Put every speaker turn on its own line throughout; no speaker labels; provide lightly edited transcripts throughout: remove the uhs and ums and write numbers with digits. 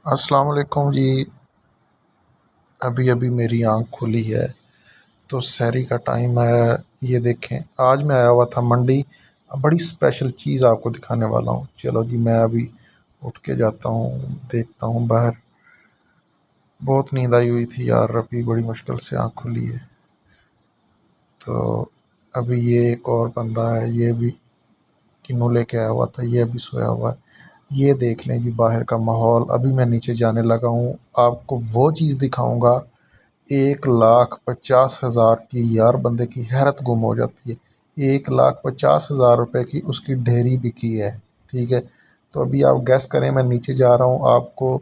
अस्सलाम वालेकुम जी। अभी अभी मेरी आंख खुली है तो सहरी का टाइम है। ये देखें, आज मैं आया हुआ था मंडी। बड़ी स्पेशल चीज़ आपको दिखाने वाला हूँ। चलो जी, मैं अभी उठ के जाता हूँ, देखता हूँ बाहर। बहुत नींद आई हुई थी यार, अभी बड़ी मुश्किल से आंख खुली है। तो अभी ये एक और बंदा है, ये भी किन्नू लेके आया हुआ था, ये अभी सोया हुआ है। ये देख लें जी बाहर का माहौल। अभी मैं नीचे जाने लगा हूँ, आपको वो चीज़ दिखाऊंगा। 1,50,000 की यार, बंदे की हैरत गुम हो जाती है। 1,50,000 रुपये की उसकी ढेरी बिकी है। ठीक है, तो अभी आप गैस करें, मैं नीचे जा रहा हूँ, आपको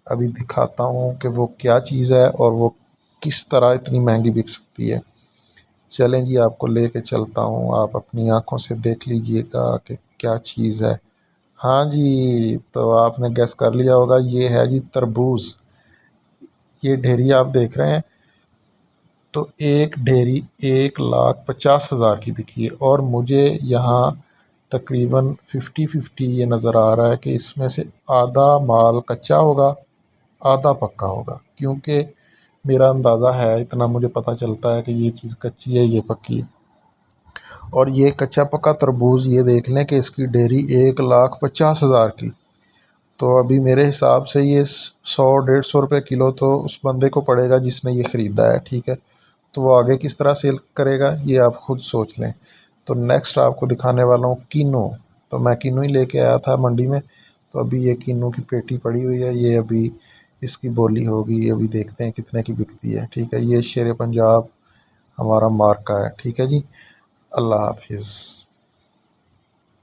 अभी दिखाता हूँ कि वो क्या चीज़ है और वो किस तरह इतनी महंगी बिक सकती है। चलें जी, आपको लेके चलता हूँ, आप अपनी आंखों से देख लीजिएगा कि क्या चीज़ है। हाँ जी, तो आपने गैस कर लिया होगा, ये है जी तरबूज। ये ढेरी आप देख रहे हैं, तो एक ढेरी 1,50,000 की बिकी है। और मुझे यहाँ तकरीबन 50-50 ये नज़र आ रहा है कि इसमें से आधा माल कच्चा होगा, आधा पक्का होगा। क्योंकि मेरा अंदाज़ा है, इतना मुझे पता चलता है कि ये चीज़ कच्ची है, ये पक्की है। और ये कच्चा पक्का तरबूज, ये देख लें कि इसकी ढेरी 1,50,000 की। तो अभी मेरे हिसाब से ये 100-150 रुपये किलो तो उस बंदे को पड़ेगा जिसने ये ख़रीदा है। ठीक है, तो वो आगे किस तरह सेल करेगा ये आप खुद सोच लें। तो नेक्स्ट आपको दिखाने वाला हूँ किन्नू। तो मैं किन्नू ही लेके आया था मंडी में। तो अभी ये किन्नू की पेटी पड़ी हुई है, ये अभी इसकी बोली होगी, अभी देखते हैं कितने की बिकती है। ठीक है, ये शेर पंजाब हमारा मार्का है। ठीक है जी, अल्लाह हाफिज़।